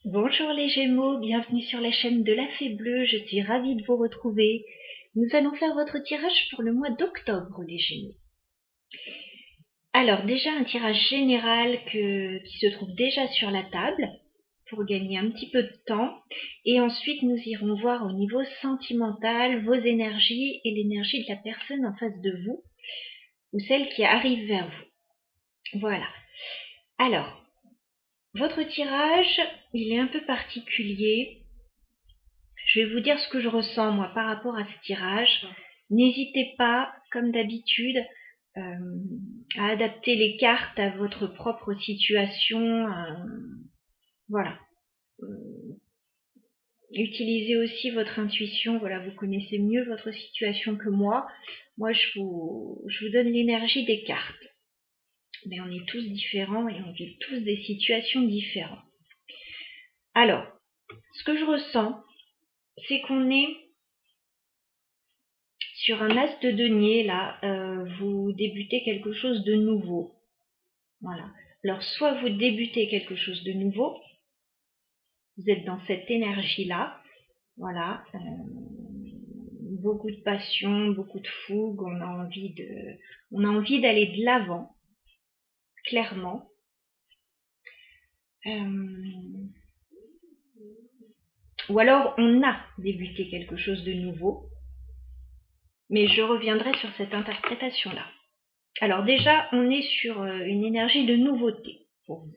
Bonjour les Gémeaux, bienvenue sur la chaîne de la Fée Bleue, je suis ravie de vous retrouver. Nous allons faire votre tirage pour le mois d'octobre les Gémeaux. Alors déjà un tirage général qui se trouve déjà sur la table pour gagner un petit peu de temps. Et ensuite nous irons voir au niveau sentimental vos énergies et l'énergie de la personne en face de vous ou celle qui arrive vers vous. Voilà. Alors, votre tirage, il est un peu particulier. Je vais vous dire ce que je ressens moi par rapport à ce tirage. N'hésitez pas, comme d'habitude, à adapter les cartes à votre propre situation. Voilà. Utilisez aussi votre intuition. Voilà, vous connaissez mieux votre situation que moi. Moi, je vous donne l'énergie des cartes. Mais on est tous différents et on vit tous des situations différentes. Alors, ce que je ressens, c'est qu'on est sur un as de denier, là, vous débutez quelque chose de nouveau. Voilà. Alors, soit vous débutez quelque chose de nouveau, vous êtes dans cette énergie-là, voilà, beaucoup de passion, beaucoup de fougue, on a envie d'aller de l'avant, clairement. Ou alors, on a débuté quelque chose de nouveau, mais je reviendrai sur cette interprétation-là. Alors déjà, on est sur une énergie de nouveauté pour vous.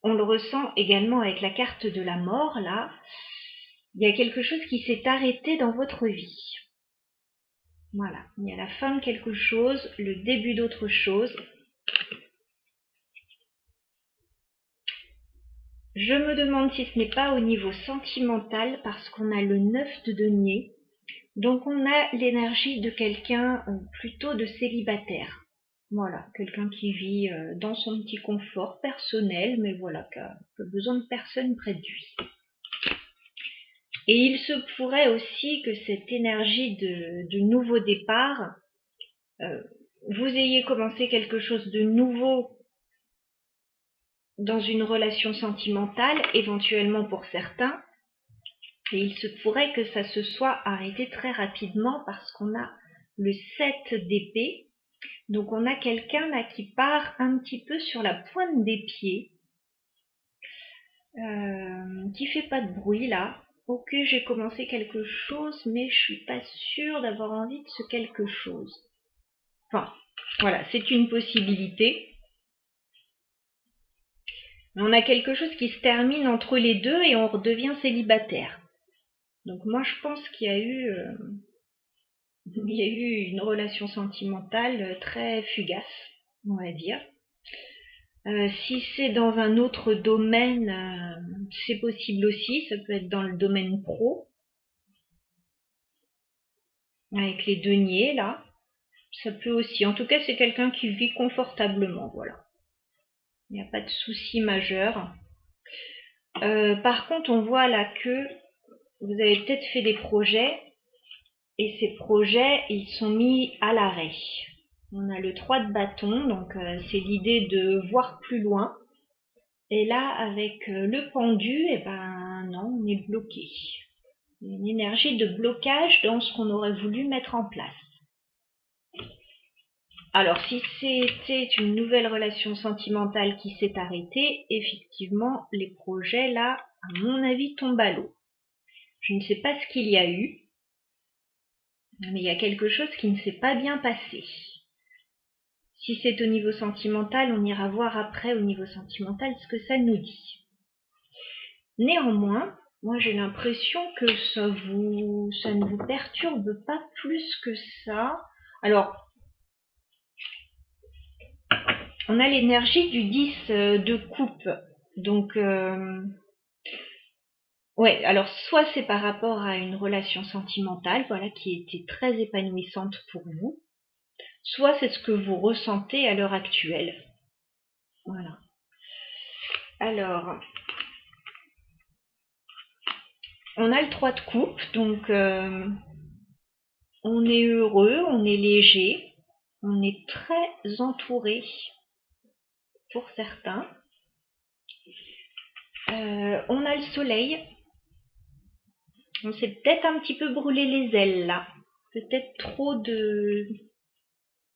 On le ressent également avec la carte de la mort, là. Il y a quelque chose qui s'est arrêté dans votre vie. Voilà, il y a la fin de quelque chose, le début d'autre chose. Je me demande si ce n'est pas au niveau sentimental, parce qu'on a le 9 de denier. Donc on a l'énergie de quelqu'un plutôt de célibataire. Voilà, quelqu'un qui vit dans son petit confort personnel, mais voilà, qui a besoin de personne près de lui. Et il se pourrait aussi que cette énergie de nouveau départ, vous ayez commencé quelque chose de nouveau dans une relation sentimentale, éventuellement pour certains, et il se pourrait que ça se soit arrêté très rapidement parce qu'on a le 7 d'épée. Donc on a quelqu'un là qui part un petit peu sur la pointe des pieds, qui fait pas de bruit là. Ok, j'ai commencé quelque chose, mais je suis pas sûre d'avoir envie de ce quelque chose. Enfin, voilà, c'est une possibilité. On a quelque chose qui se termine entre les deux et on redevient célibataire. Donc moi je pense qu'il y a eu une relation sentimentale très fugace, on va dire. Si c'est dans un autre domaine, c'est possible aussi, ça peut être dans le domaine pro, avec les deniers là, ça peut aussi. En tout cas, c'est quelqu'un qui vit confortablement, voilà. Il n'y a pas de souci majeur. Par contre, on voit là que vous avez peut-être fait des projets, et ces projets, ils sont mis à l'arrêt. On a le 3 de bâton, donc c'est l'idée de voir plus loin. Et là, avec le pendu, eh ben non, on est bloqué. Il y a une énergie de blocage dans ce qu'on aurait voulu mettre en place. Alors, si c'était une nouvelle relation sentimentale qui s'est arrêtée, effectivement, les projets, là, à mon avis, tombent à l'eau. Je ne sais pas ce qu'il y a eu, mais il y a quelque chose qui ne s'est pas bien passé. Si c'est au niveau sentimental, on ira voir après au niveau sentimental ce que ça nous dit. Néanmoins, moi j'ai l'impression que ça ne vous perturbe pas plus que ça. Alors, on a l'énergie du 10 de coupe. Donc, ouais, alors soit c'est par rapport à une relation sentimentale, voilà, qui était très épanouissante pour vous, soit c'est ce que vous ressentez à l'heure actuelle. Voilà. Alors, on a le 3 de coupe, donc on est heureux, on est léger, on est très entouré pour certains. On a le soleil. On s'est peut-être un petit peu brûlé les ailes là. Peut-être trop de...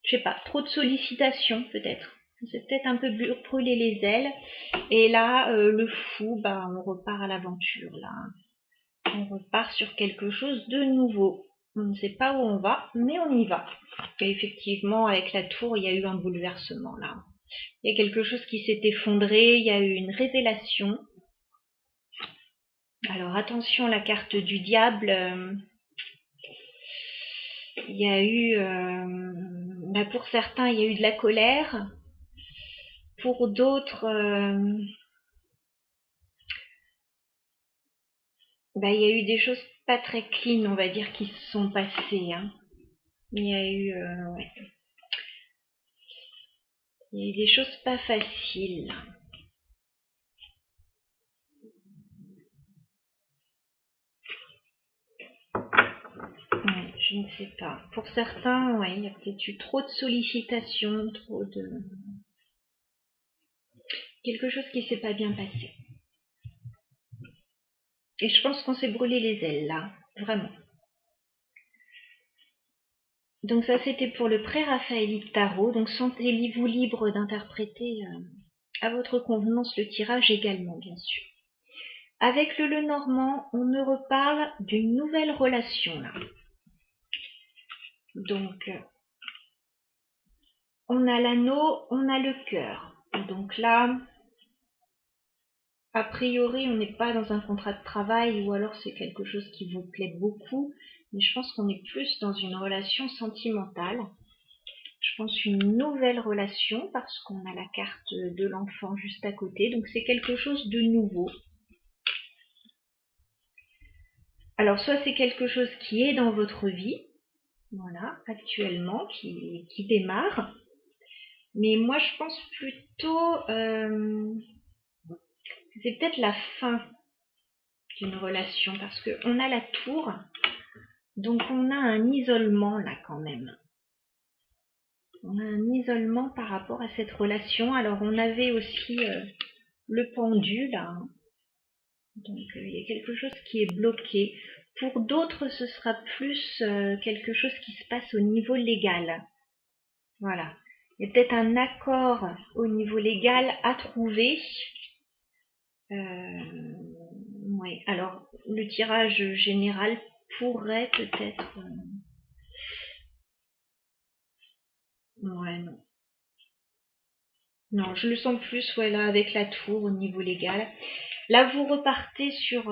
Je sais pas, trop de sollicitations peut-être. On s'est peut-être un peu brûlé les ailes. Et là, le fou, bah, on repart à l'aventure là. On repart sur quelque chose de nouveau. On ne sait pas où on va, mais on y va. Et effectivement, avec la tour, il y a eu un bouleversement là. Il y a quelque chose qui s'est effondré, il y a eu une révélation. Alors attention, la carte du diable, il y a eu, bah pour certains, il y a eu de la colère. Pour d'autres, bah, il y a eu des choses pas très clean, on va dire, qui se sont passées. Hein. Il y a eu, ouais. Il y a eu des choses pas faciles. Ouais, je ne sais pas. Pour certains, ouais, il y a peut-être eu trop de sollicitations, trop de... Quelque chose qui s'est pas bien passé. Et je pense qu'on s'est brûlé les ailes, là. Vraiment. Donc ça, c'était pour le pré-raphaélite tarot. Donc sentez-vous libre d'interpréter à votre convenance le tirage également, bien sûr. Avec le Lenormand, on me reparle d'une nouvelle relation, là. Donc, on a l'anneau, on a le cœur. Donc là, a priori, on n'est pas dans un contrat de travail ou alors c'est quelque chose qui vous plaît beaucoup, mais je pense qu'on est plus dans une relation sentimentale. Je pense une nouvelle relation parce qu'on a la carte de l'enfant juste à côté, donc c'est quelque chose de nouveau. Alors soit c'est quelque chose qui est dans votre vie, voilà, actuellement, qui démarre, mais moi je pense plutôt c'est peut-être la fin d'une relation parce qu'on a la tour, donc on a un isolement là quand même. On a un isolement par rapport à cette relation. Alors on avait aussi le pendu là, hein. Donc il y a quelque chose qui est bloqué. Pour d'autres, ce sera plus quelque chose qui se passe au niveau légal. Voilà. Il y a peut-être un accord au niveau légal à trouver. Ouais. Alors, le tirage général pourrait peut-être... Ouais, non. Non, je le sens plus, ouais, là, avec la tour au niveau légal. Là, vous repartez sur,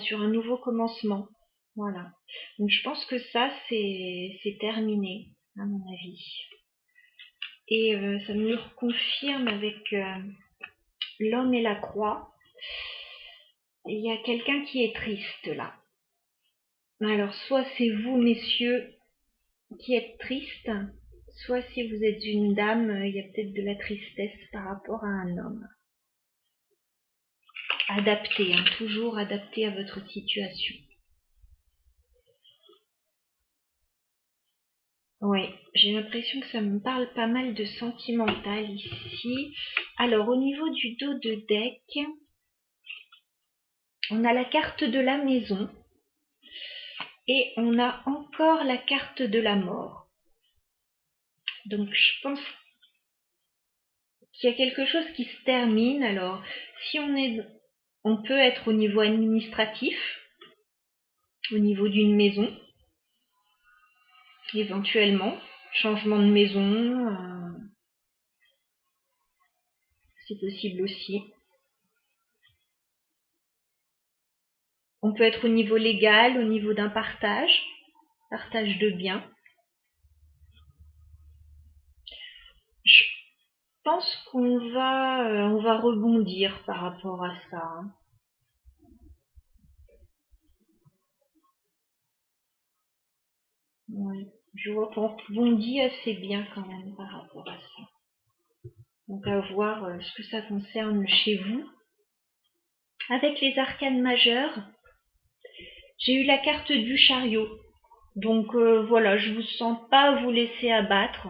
sur un nouveau commencement. Voilà. Donc, je pense que ça, c'est terminé, à mon avis. Et ça me le confirme avec l'homme et la croix. Il y a quelqu'un qui est triste, là. Alors, soit c'est vous, messieurs, qui êtes triste, soit si vous êtes une dame, il y a peut-être de la tristesse par rapport à un homme. Adapté, hein, toujours adapté à votre situation. Oui, j'ai l'impression que ça me parle pas mal de sentimental ici. Alors, au niveau du dos de deck, on a la carte de la maison et on a encore la carte de la mort. Donc, je pense qu'il y a quelque chose qui se termine. Alors, si on peut être au niveau administratif, au niveau d'une maison, éventuellement, changement de maison, c'est possible aussi. On peut être au niveau légal, au niveau d'un partage de biens. Je pense qu'on va rebondir par rapport à ça. Hein. Ouais. Je vois qu'on rebondit assez bien quand même par rapport à ça. Donc à voir ce que ça concerne chez vous. Avec les arcanes majeures, j'ai eu la carte du chariot. Donc voilà, je vous sens pas vous laisser abattre.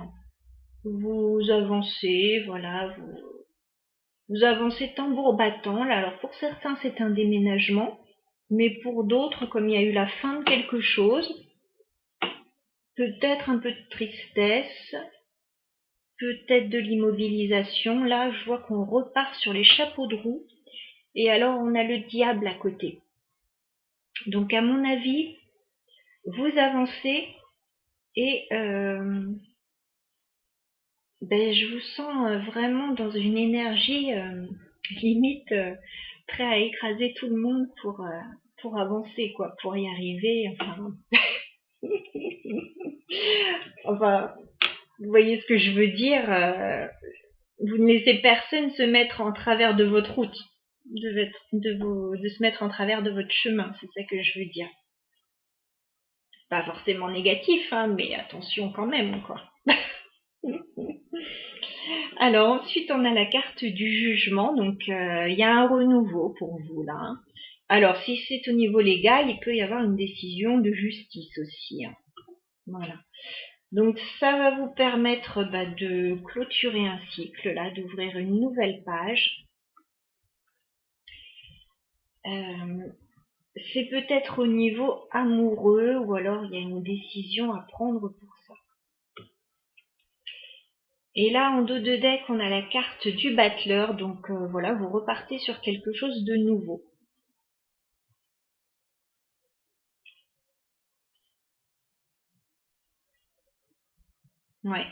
Vous avancez, voilà, Vous avancez tambour battant. Là, alors pour certains, c'est un déménagement, mais pour d'autres, comme il y a eu la fin de quelque chose, peut-être un peu de tristesse, peut-être de l'immobilisation. Là, je vois qu'on repart sur les chapeaux de roue. Et alors, on a le diable à côté. Donc, à mon avis, vous avancez et je vous sens vraiment dans une énergie limite prêt à écraser tout le monde pour avancer, quoi, pour y arriver. Enfin, enfin, vous voyez ce que je veux dire. Vous ne laissez personne se mettre en travers de votre route, de se mettre en travers de votre chemin. C'est ça que je veux dire. Pas forcément négatif, hein, mais attention quand même, quoi. Alors ensuite, on a la carte du jugement. Donc, il y a un renouveau pour vous, là. Hein. Alors, si c'est au niveau légal, il peut y avoir une décision de justice aussi. Hein. Voilà. Donc, ça va vous permettre de clôturer un cycle, là, d'ouvrir une nouvelle page. C'est peut-être au niveau amoureux ou alors il y a une décision à prendre pour ça. Et là, en dos de deck, on a la carte du battleur. Donc voilà, vous repartez sur quelque chose de nouveau. Ouais.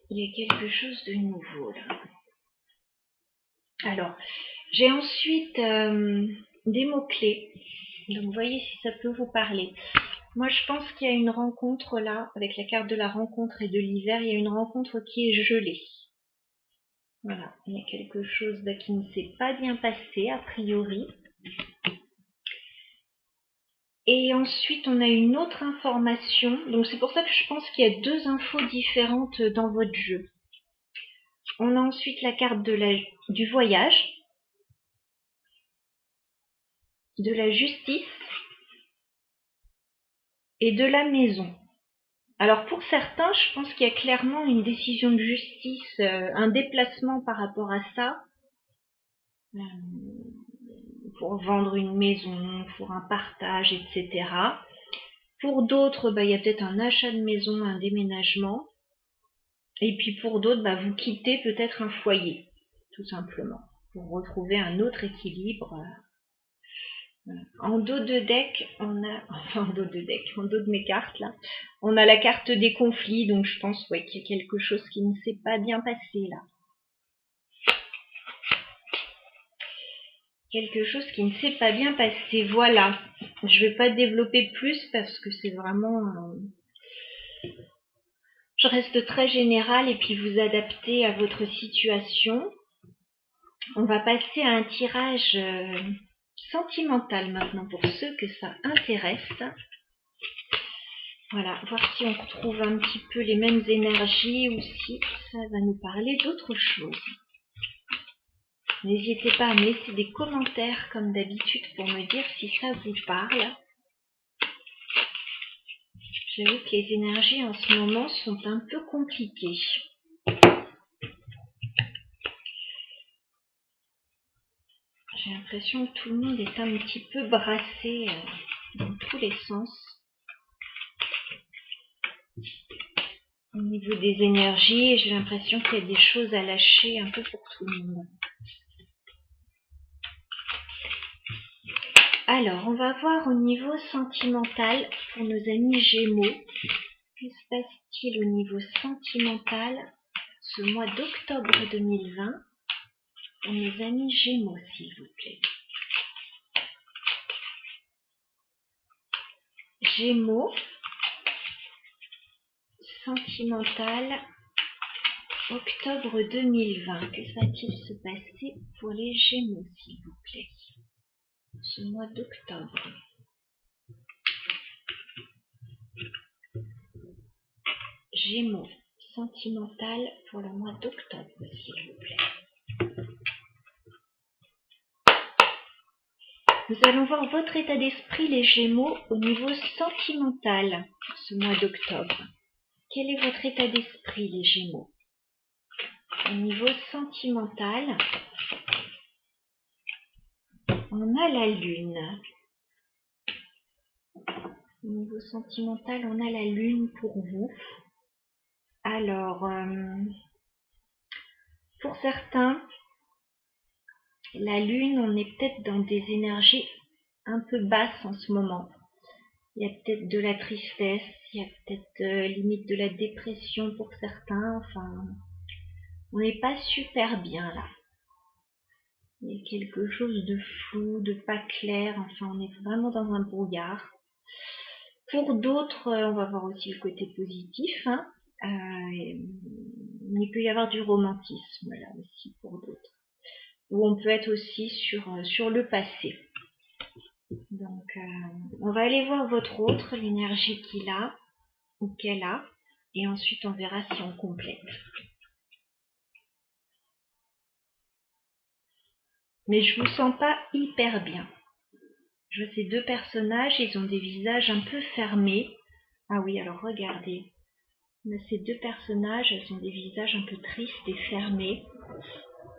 Il y a quelque chose de nouveau là. Alors, j'ai ensuite des mots-clés. Donc, voyez si ça peut vous parler. Moi, je pense qu'il y a une rencontre là, avec la carte de la rencontre et de l'hiver, il y a une rencontre qui est gelée. Voilà, il y a quelque chose qui ne s'est pas bien passé, a priori. Et ensuite, on a une autre information. Donc, c'est pour ça que je pense qu'il y a deux infos différentes dans votre jeu. On a ensuite la carte du voyage, de la justice et de la maison. Alors, pour certains, je pense qu'il y a clairement une décision de justice, un déplacement par rapport à ça. Pour vendre une maison, pour un partage, etc. Pour d'autres, il y a peut-être un achat de maison, un déménagement. Et puis pour d'autres, vous quittez peut-être un foyer, tout simplement, pour retrouver un autre équilibre. En dos de deck, on a, enfin en dos de mes cartes là, on a la carte des conflits, donc je pense qu'il y a quelque chose qui ne s'est pas bien passé là. Quelque chose qui ne s'est pas bien passé, voilà. Je ne vais pas développer plus parce que c'est vraiment... je reste très générale et puis vous adaptez à votre situation. On va passer à un tirage sentimental maintenant pour ceux que ça intéresse. Voilà, voir si on retrouve un petit peu les mêmes énergies ou si ça va nous parler d'autre chose. N'hésitez pas à me laisser des commentaires comme d'habitude pour me dire si ça vous parle. J'avoue que les énergies en ce moment sont un peu compliquées. J'ai l'impression que tout le monde est un petit peu brassé dans tous les sens. Au niveau des énergies, j'ai l'impression qu'il y a des choses à lâcher un peu pour tout le monde. Alors, on va voir au niveau sentimental pour nos amis Gémeaux. Que se passe-t-il au niveau sentimental ce mois d'octobre 2020 pour nos amis Gémeaux, s'il vous plaît? Gémeaux, sentimental, octobre 2020. Que va-t-il se passer pour les Gémeaux, s'il vous plaît, ce mois d'octobre? Gémeaux, sentimental pour le mois d'octobre, s'il vous plaît. Nous allons voir votre état d'esprit, les Gémeaux, au niveau sentimental pour ce mois d'octobre. Quel est votre état d'esprit, les Gémeaux? au niveau sentimental, on a la lune. Au niveau sentimental, on a la lune pour vous. Alors, pour certains, la lune, on est peut-être dans des énergies un peu basses en ce moment. Il y a peut-être de la tristesse, il y a peut-être limite de la dépression pour certains. Enfin, on n'est pas super bien là. Il y a quelque chose de flou, de pas clair. Enfin, on est vraiment dans un brouillard. Pour d'autres, on va voir aussi le côté positif. Hein. Il peut y avoir du romantisme là aussi pour d'autres. Ou on peut être aussi sur le passé. Donc, on va aller voir votre autre, l'énergie qu'il a ou qu'elle a. Et ensuite, on verra si on complète. Mais je vous sens pas hyper bien. Je vois ces deux personnages, ils ont des visages un peu fermés. Ah oui, alors regardez. On a ces deux personnages, elles ont des visages un peu tristes et fermés.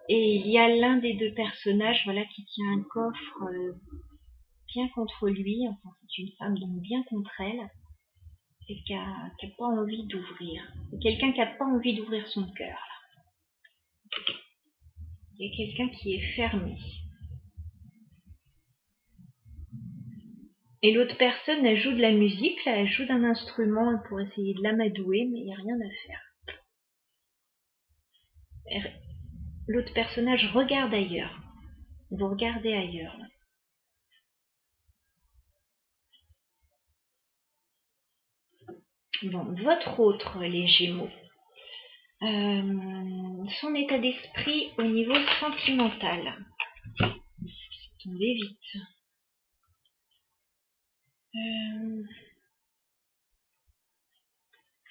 Et il y a l'un des deux personnages, voilà, qui tient un coffre bien contre lui. Enfin, c'est une femme, donc bien contre elle. Et qui a pas envie d'ouvrir. C'est quelqu'un qui n'a pas envie d'ouvrir son cœur. Il y a quelqu'un qui est fermé. Et l'autre personne, elle joue de la musique, là, elle joue d'un instrument pour essayer de l'amadouer, mais il n'y a rien à faire. L'autre personnage regarde ailleurs. Vous regardez ailleurs. Là. Bon, votre autre, les Gémeaux. Son état d'esprit au niveau sentimental. Tombez vite.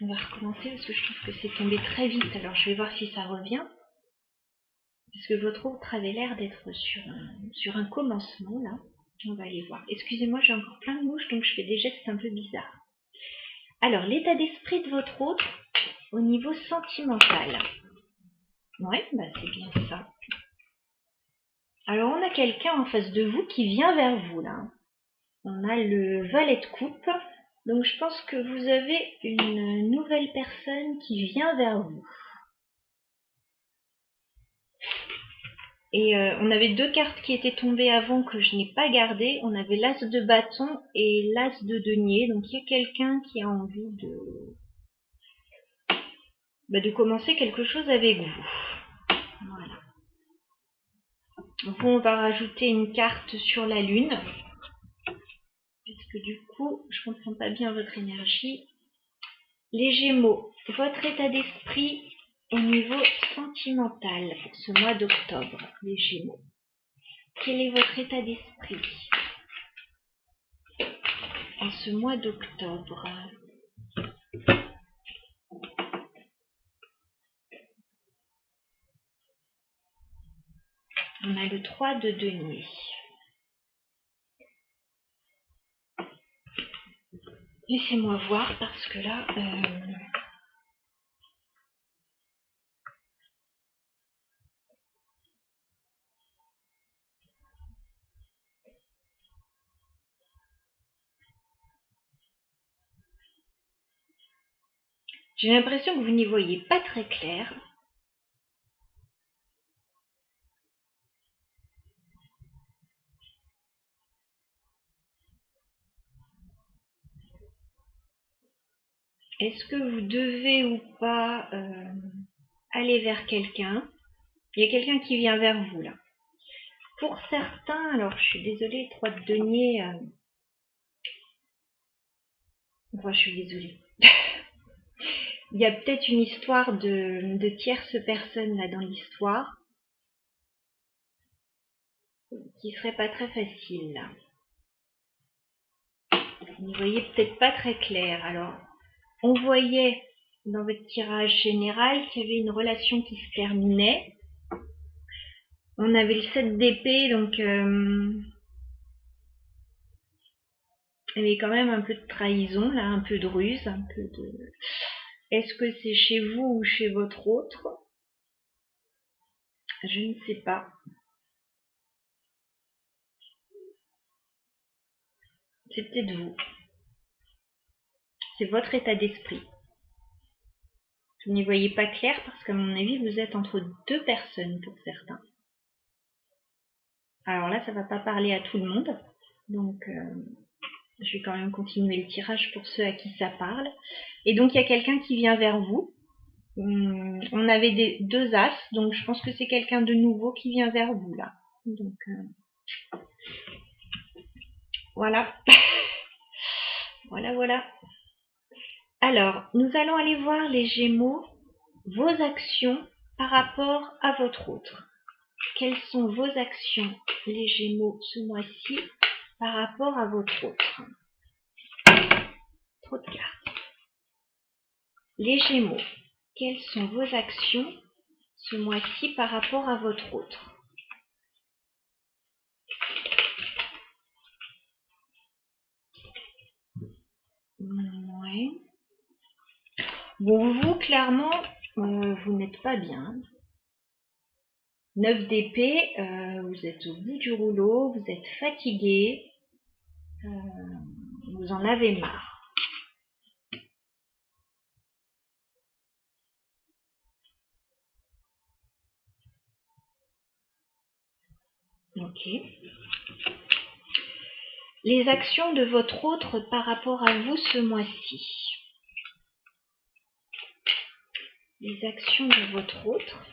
On va recommencer parce que je trouve que c'est tombé très vite. Alors je vais voir si ça revient. Parce que votre autre avait l'air d'être sur un commencement là. On va aller voir. Excusez-moi, j'ai encore plein de mouches, donc je fais des gestes un peu bizarres. Alors, l'état d'esprit de votre autre au niveau sentimental. Ouais, bah c'est bien ça. Alors, on a quelqu'un en face de vous qui vient vers vous là. On a le valet de coupe. Donc, je pense que vous avez une nouvelle personne qui vient vers vous. Et on avait deux cartes qui étaient tombées avant que je n'ai pas gardées. On avait l'as de bâton et l'as de denier. Donc il y a quelqu'un qui a envie de commencer quelque chose avec vous. Voilà. Donc on va rajouter une carte sur la lune. Parce que du coup, je ne comprends pas bien votre énergie. Les Gémeaux, votre état d'esprit au niveau sentimental pour ce mois d'octobre, les Gémeaux. Quel est votre état d'esprit en ce mois d'octobre? On a le 3 de denier. Laissez-moi voir parce que là... j'ai l'impression que vous n'y voyez pas très clair. Est-ce que vous devez ou pas aller vers quelqu'un? Il y a quelqu'un qui vient vers vous là. Pour certains, alors je suis désolée, 3 de denier... Enfin, je suis désolée. Il y a peut-être une histoire de tierce personne là dans l'histoire qui serait pas très facile là. Vous n'y voyez peut-être pas très clair. Alors, on voyait dans votre tirage général qu'il y avait une relation qui se terminait. On avait le 7 d'épée, donc il y avait quand même un peu de trahison, là, un peu de ruse, un peu de... Est-ce que c'est chez vous ou chez votre autre? Je ne sais pas. C'est peut-être vous. C'est votre état d'esprit. Vous n'y voyez pas clair parce qu'à mon avis, vous êtes entre deux personnes pour certains. Alors là, ça va pas parler à tout le monde. Donc, je vais quand même continuer le tirage pour ceux à qui ça parle. Et donc, il y a quelqu'un qui vient vers vous. On avait deux as, donc je pense que c'est quelqu'un de nouveau qui vient vers vous, là. Donc, voilà. Voilà. Alors, nous allons aller voir les Gémeaux, vos actions par rapport à votre autre. Quelles sont vos actions, les Gémeaux, ce mois-ci, par rapport à votre autre? Trop de cartes. Les Gémeaux, quelles sont vos actions ce mois-ci par rapport à votre autre? Ouais. Bon, vous, clairement, vous n'êtes pas bien. 9 d'épée, vous êtes au bout du rouleau, vous êtes fatigué, vous en avez marre. Ok. Les actions de votre autre par rapport à vous ce mois-ci. Les actions de votre autre.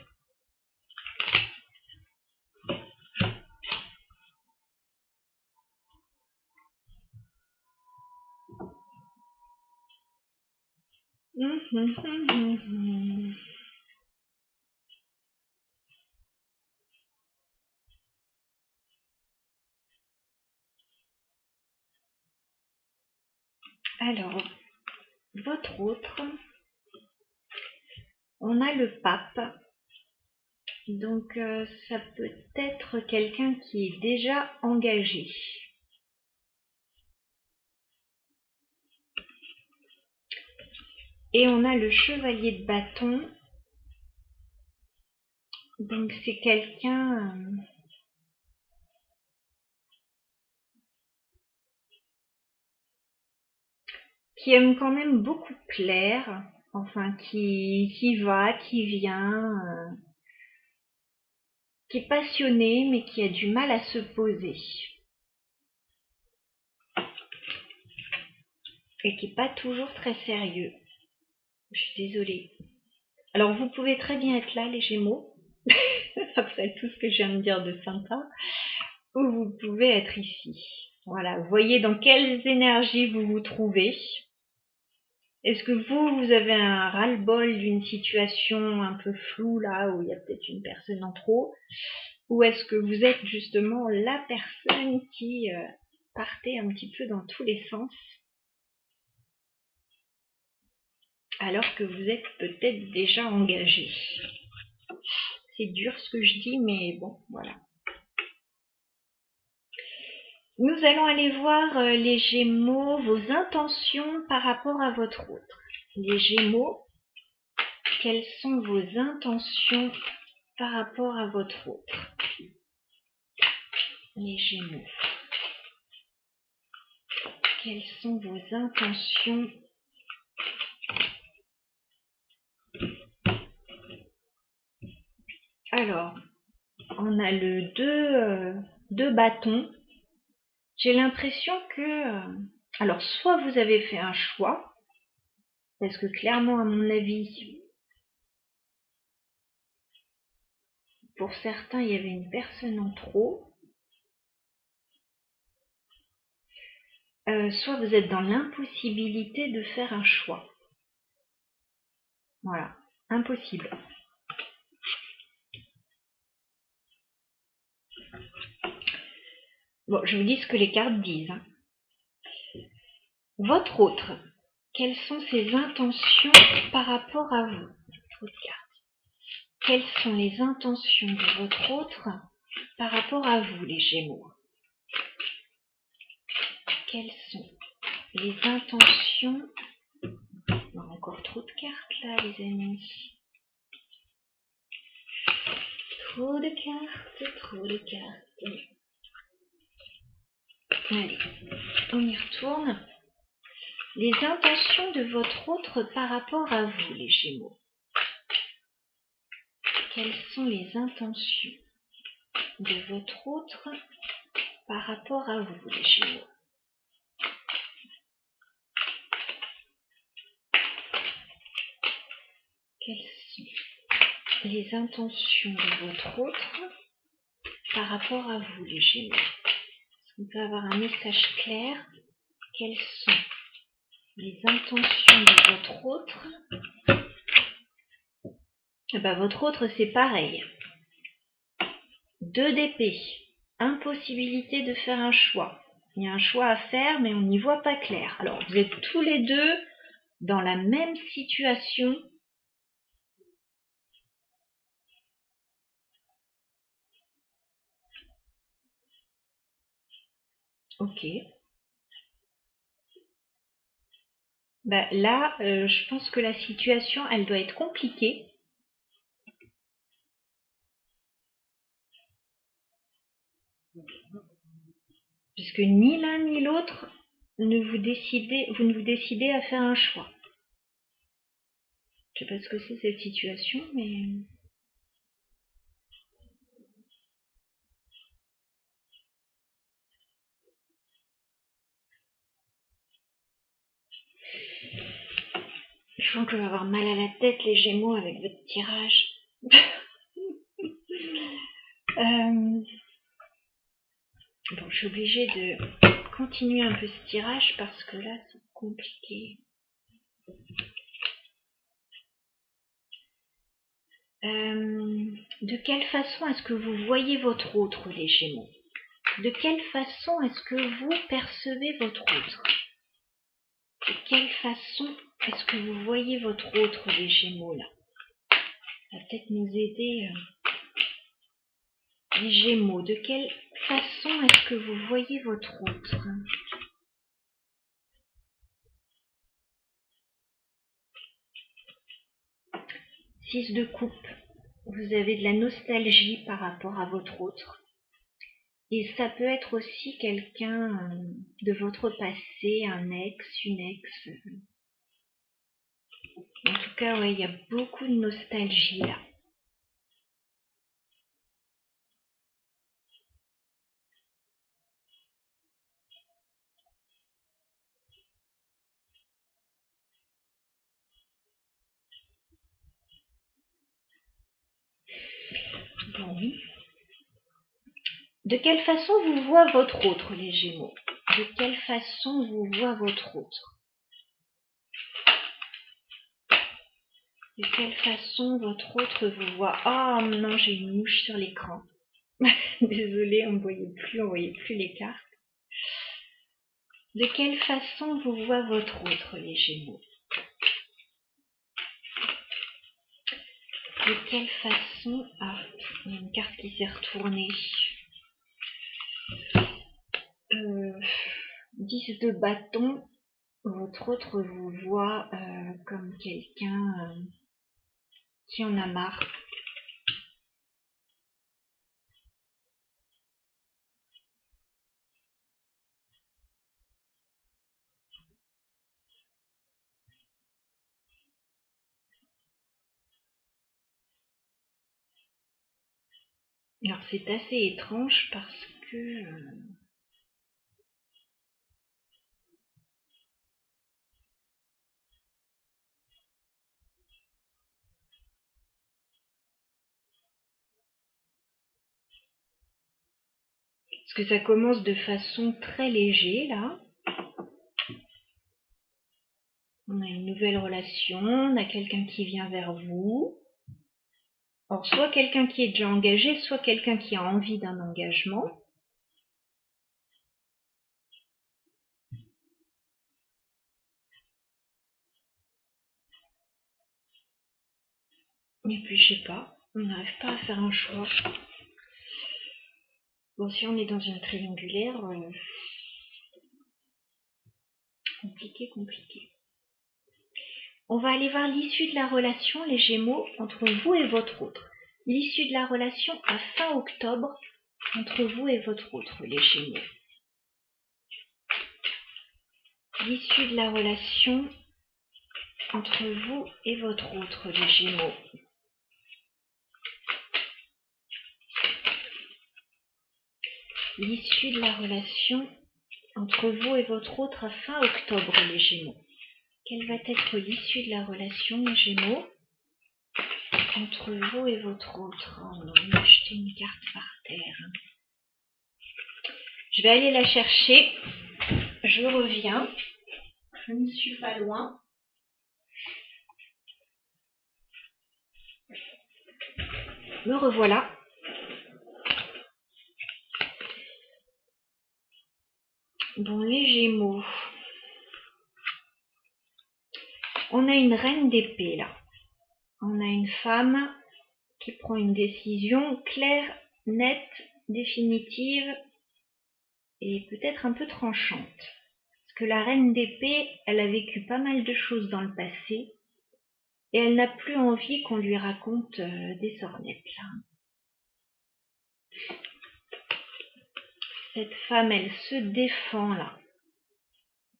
Alors, votre autre, on a le pape. Donc, ça peut être quelqu'un qui est déjà engagé. Et on a le chevalier de bâton. Donc, c'est quelqu'un qui aime quand même beaucoup plaire. Enfin, qui va, qui vient, qui est passionné, mais qui a du mal à se poser. Et qui n'est pas toujours très sérieux. Je suis désolée. Alors, vous pouvez très bien être là, les Gémeaux, après tout ce que je viens de dire de sympa, ou vous pouvez être ici. Voilà, vous voyez dans quelles énergies vous vous trouvez. Est-ce que vous avez un ras-le-bol d'une situation un peu floue, là, où il y a peut-être une personne en trop? Ou est-ce que vous êtes justement la personne qui partait un petit peu dans tous les sens, alors que vous êtes peut-être déjà engagé? C'est dur ce que je dis, mais bon, voilà. Nous allons aller voir les Gémeaux, vos intentions par rapport à votre autre. Les Gémeaux, quelles sont vos intentions par rapport à votre autre? Les Gémeaux, quelles sont vos intentions? Alors, on a le 2 bâtons. J'ai l'impression que... alors, soit vous avez fait un choix, parce que clairement, à mon avis, pour certains, il y avait une personne en trop. Soit vous êtes dans l'impossibilité de faire un choix. Voilà, impossible. Bon, je vous dis ce que les cartes disent. Votre autre, quelles sont ses intentions par rapport à vous? Trop de cartes. Quelles sont les intentions de votre autre par rapport à vous, les Gémeaux? Quelles sont les intentions? On a encore trop de cartes là, les amis. Trop de cartes, trop de cartes. Allez, on y retourne. Les intentions de votre autre par rapport à vous, les Gémeaux. Quelles sont les intentions de votre autre par rapport à vous, les Gémeaux? Quelles sont les intentions de votre autre par rapport à vous, les Gémeaux? Est-ce qu'on peut avoir un message clair? Quelles sont les intentions de votre autre? Votre autre, c'est pareil. 2 d'épée. Impossibilité de faire un choix. Il y a un choix à faire, mais on n'y voit pas clair. Alors, vous êtes tous les deux dans la même situation. Ok. Là, je pense que la situation, elle doit être compliquée. Puisque ni l'un ni l'autre, vous ne vous décidez à faire un choix. Je ne sais pas ce que c'est cette situation, mais... Je sens que je vais avoir mal à la tête, les Gémeaux, avec votre tirage. Bon, je suis obligée de continuer un peu ce tirage parce que là, c'est compliqué. De quelle façon est-ce que vous voyez votre autre, les Gémeaux? De quelle façon est-ce que vous percevez votre autre? De quelle façon est-ce que vous voyez votre autre, les Gémeaux, là? Ça va peut-être nous aider. Les Gémeaux, de quelle façon est-ce que vous voyez votre autre? 6 de coupe. Vous avez de la nostalgie par rapport à votre autre. Et ça peut être aussi quelqu'un de votre passé, un ex, une ex. En tout cas, ouais, il y a beaucoup de nostalgie là. Bon. De quelle façon vous voit votre autre, les Gémeaux? De quelle façon vous voit votre autre? De quelle façon votre autre vous voit? Ah non, j'ai une mouche sur l'écran. Désolée, on ne voyait plus les cartes. De quelle façon vous voit votre autre, les Gémeaux? De quelle façon... Ah, il y a une carte qui s'est retournée. 10 de bâton. Votre autre vous voit comme quelqu'un qui en a marre. Alors c'est assez étrange parce que... parce que ça commence de façon très légère là. On a une nouvelle relation, on a quelqu'un qui vient vers vous. Alors soit quelqu'un qui est déjà engagé, soit quelqu'un qui a envie d'un engagement. Et puis je sais pas, on n'arrive pas à faire un choix. Bon, si on est dans une triangulaire, compliqué. On va aller voir l'issue de la relation, les Gémeaux, entre vous et votre autre. l'issue de la relation à fin octobre entre vous et votre autre, les Gémeaux. L'issue de la relation entre vous et votre autre, les Gémeaux. L'issue de la relation entre vous et votre autre à fin octobre, les Gémeaux. Quelle va être l'issue de la relation, les Gémeaux, entre vous et votre autre? Oh non, on a jeté une carte par terre. Je vais aller la chercher. Je reviens. Je ne suis pas loin. Me revoilà. Bon, les Gémeaux. On a une reine d'épée là. On a une femme qui prend une décision claire, nette, définitive et peut-être un peu tranchante. Parce que la reine d'épée, elle a vécu pas mal de choses dans le passé et elle n'a plus envie qu'on lui raconte des sornettes là. Cette femme, elle se défend là.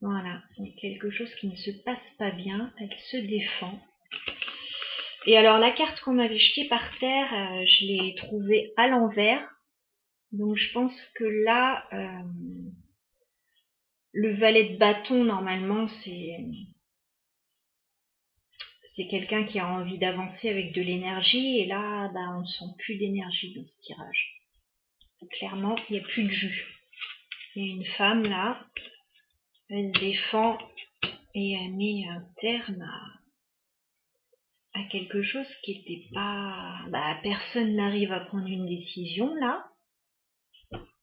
Voilà, il y a quelque chose qui ne se passe pas bien, elle se défend. Et alors la carte qu'on avait jetée par terre, je l'ai trouvée à l'envers. Donc je pense que là, le valet de bâton, normalement, c'est quelqu'un qui a envie d'avancer avec de l'énergie. Et là, bah, on ne sent plus d'énergie dans ce tirage. Clairement, il n'y a plus de jus. Il y a une femme là, elle défend et elle met un terme à quelque chose qui n'était pas... Bah, personne n'arrive à prendre une décision là.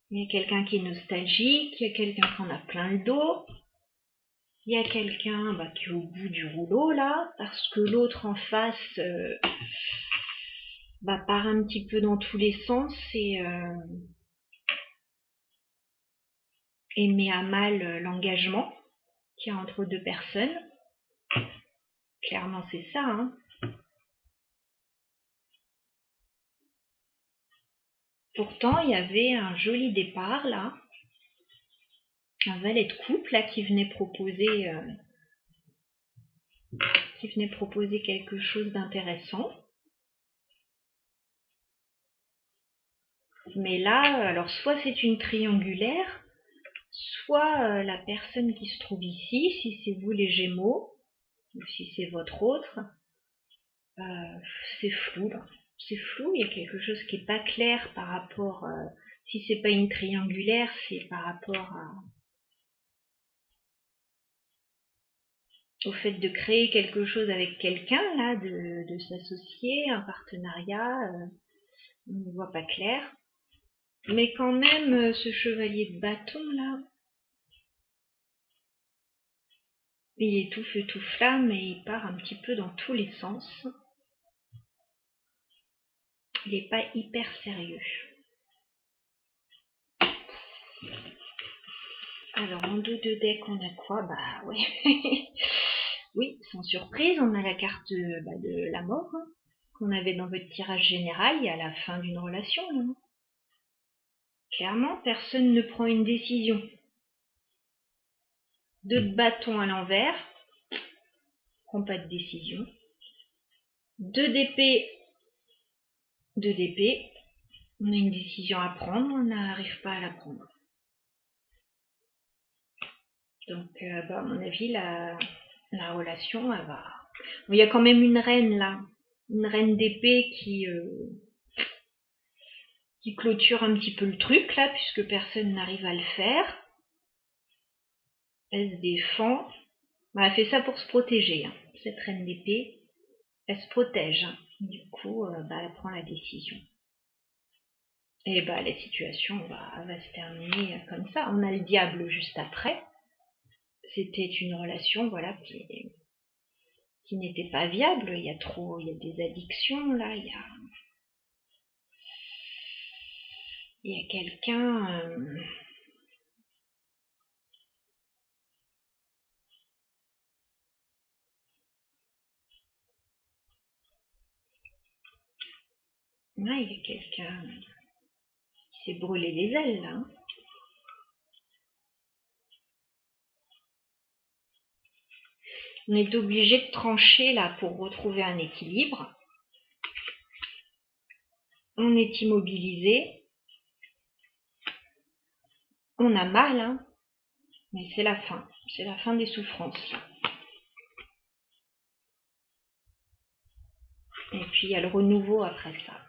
Il y a quelqu'un qui est nostalgique, il y a quelqu'un qui en a plein le dos. Il y a quelqu'un qui est au bout du rouleau là, parce que l'autre en face part un petit peu dans tous les sens et met à mal l'engagement qu'il y a entre deux personnes. Clairement c'est ça, hein. Pourtant il y avait un joli départ là, un valet de coupe là qui venait proposer quelque chose d'intéressant. Mais là, alors soit c'est une triangulaire, soit la personne qui se trouve ici, si c'est vous les Gémeaux, ou si c'est votre autre, c'est flou là. C'est flou, il y a quelque chose qui n'est pas clair par rapport, si c'est pas une triangulaire, c'est par rapport au fait de créer quelque chose avec quelqu'un là, de s'associer, un partenariat, on ne voit pas clair. Mais quand même, ce chevalier de bâton là, il est tout feu tout flamme et il part un petit peu dans tous les sens. Il n'est pas hyper sérieux. Alors en dos de deck on a quoi? Bah ouais. Oui, sans surprise, on a la carte de la mort hein, qu'on avait dans votre tirage général, il y a la fin d'une relation. Hein. Clairement, personne ne prend une décision. 2 de bâton à l'envers, prend pas de décision. 2 d'épée, on a une décision à prendre, on n'arrive pas à la prendre. Donc, à mon avis, la relation, elle va... Bon, il y a quand même une reine là, une reine d'épée qui clôture un petit peu le truc là, puisque personne n'arrive à le faire. Elle se défend. Elle fait ça pour se protéger, hein. Cette reine d'épée, elle se protège. Hein. Du coup, elle prend la décision. Et la situation va se terminer comme ça. On a le diable juste après. C'était une relation, voilà, qui n'était pas viable. Il y a des addictions là. Il y a quelqu'un. Ah, il y a quelqu'un qui s'est brûlé les ailes, là. Hein. On est obligé de trancher, là, pour retrouver un équilibre. On est immobilisé. On a mal, hein. Mais c'est la fin. C'est la fin des souffrances. Et puis, il y a le renouveau après ça.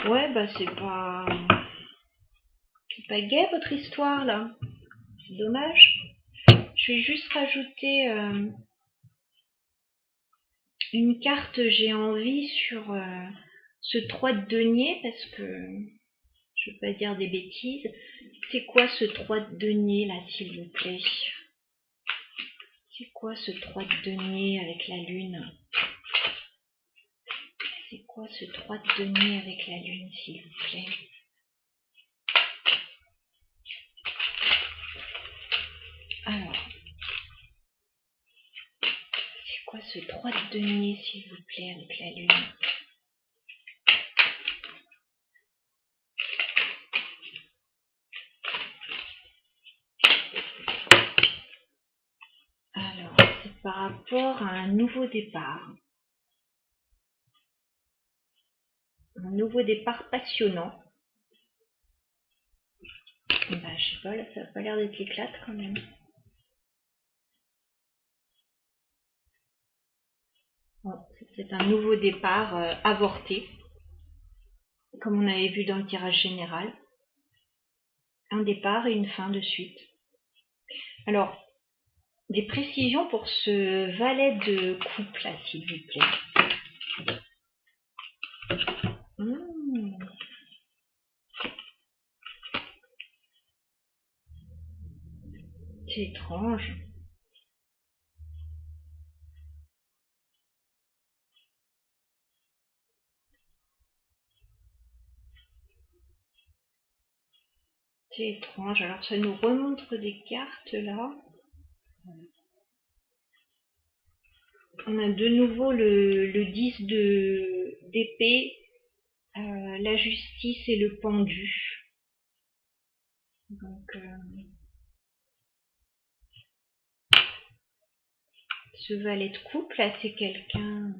Ouais, bah c'est pas gai votre histoire là. C'est dommage. Je vais juste rajouter une carte j'ai envie sur ce 3 de denier parce que je veux pas dire des bêtises. C'est quoi ce 3 de denier là, s'il vous plaît? C'est quoi ce 3 de denier avec la lune? C'est quoi ce 3 de denier avec la lune, s'il vous plaît? Alors, c'est quoi ce 3 de denier, s'il vous plaît, avec la lune? Alors, c'est par rapport à un nouveau départ. Un nouveau départ passionnant. Bah, je sais pas, là, ça n'a pas l'air d'être éclate quand même. Bon, c'est un nouveau départ avorté, comme on avait vu dans le tirage général. Un départ et une fin de suite. Alors, des précisions pour ce valet de coupe là, s'il vous plaît. C'est étrange. C'est étrange. Alors, ça nous remontre des cartes là. On a de nouveau le 10 d'épée, la justice et le pendu. Donc, ce valet de coupe là, c'est quelqu'un,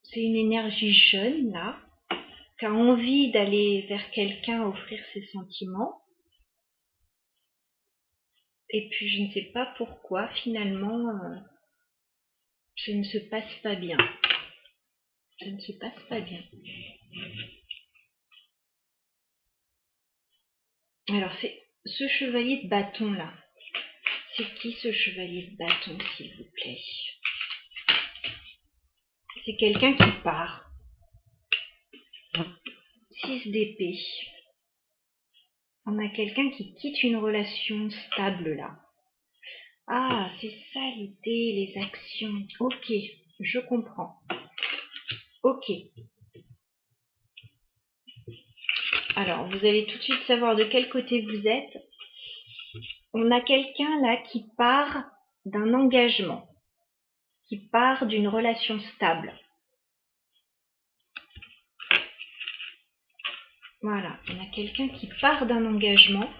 c'est une énergie jeune là, qui a envie d'aller vers quelqu'un, offrir ses sentiments. Et puis je ne sais pas pourquoi finalement ça ne se passe pas bien. Ça ne se passe pas bien. Alors c'est ce chevalier de bâton là. C'est qui ce chevalier de bâton, s'il vous plaît? C'est quelqu'un qui part. 6 d'épée. On a quelqu'un qui quitte une relation stable là. Ah, c'est ça l'idée, les actions. Ok, je comprends. Ok. Alors, vous allez tout de suite savoir de quel côté vous êtes. On a quelqu'un là qui part d'un engagement, qui part d'une relation stable. Voilà, on a quelqu'un qui part d'un engagement.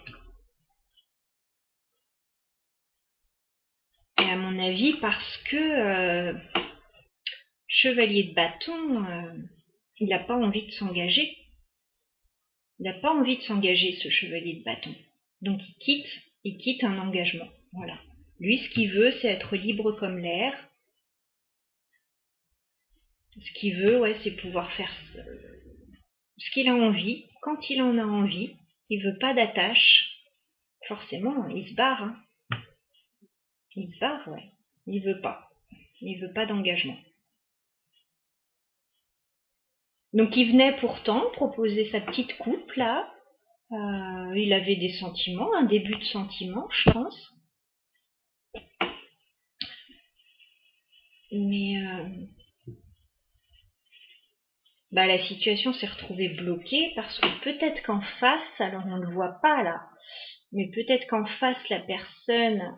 Et à mon avis, parce que chevalier de bâton, il n'a pas envie de s'engager. Il n'a pas envie de s'engager, ce chevalier de bâton. Donc il quitte un engagement. Voilà. Lui, ce qu'il veut, c'est être libre comme l'air. Ce qu'il veut, ouais, c'est pouvoir faire ce qu'il a envie, quand il en a envie. Il veut pas d'attache. Forcément, il se barre. Hein. Il se barre, ouais. Il veut pas. Il veut pas d'engagement. Donc il venait pourtant proposer sa petite coupe là. Il avait des sentiments, un début de sentiments, je pense. Mais la situation s'est retrouvée bloquée parce que peut-être qu'en face, alors on ne le voit pas là, mais peut-être qu'en face la personne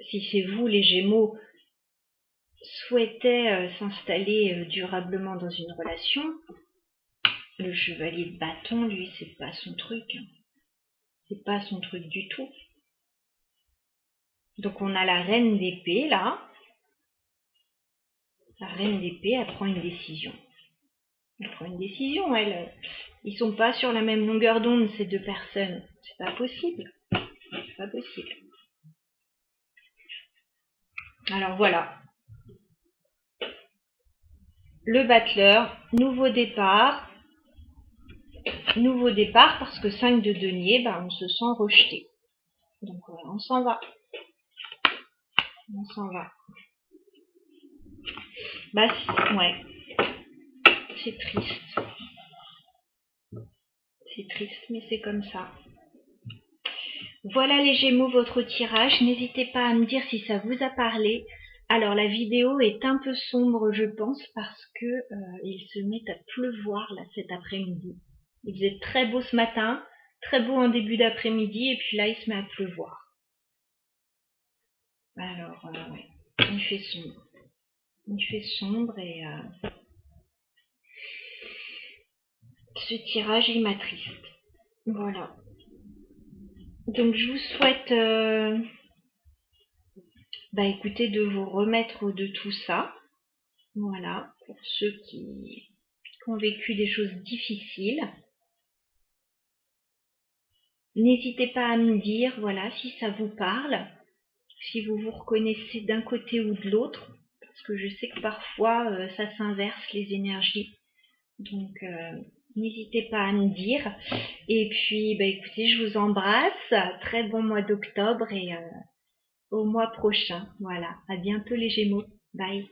si c'est vous, les Gémeaux, souhaitez s'installer durablement dans une relation, le chevalier de bâton, lui, c'est pas son truc. C'est pas son truc du tout. Donc on a la reine d'épée là. La reine d'épée, elle prend une décision. Elle prend une décision, elle. Ils sont pas sur la même longueur d'onde, ces deux personnes. C'est pas possible. C'est pas possible. Alors voilà. Le battleur, nouveau départ. Nouveau départ parce que 5 de denier, on se sent rejeté. Donc on s'en va. On s'en va. Ouais. C'est triste. C'est triste, mais c'est comme ça. Voilà les Gémeaux, votre tirage. N'hésitez pas à me dire si ça vous a parlé. Alors la vidéo est un peu sombre, je pense, parce que il se met à pleuvoir là cet après-midi. Il faisait très beau ce matin, très beau en début d'après-midi, et puis là il se met à pleuvoir. Alors ouais, il fait sombre. Il fait sombre et ce tirage il m'attriste. Voilà. Donc je vous souhaite écoutez, de vous remettre de tout ça. Voilà, pour ceux qui ont vécu des choses difficiles. N'hésitez pas à me dire, voilà, si ça vous parle, si vous vous reconnaissez d'un côté ou de l'autre, parce que je sais que parfois ça s'inverse les énergies. Donc n'hésitez pas à me dire. Et puis, écoutez, je vous embrasse. Très bon mois d'octobre et au mois prochain. Voilà, à bientôt les Gémeaux. Bye.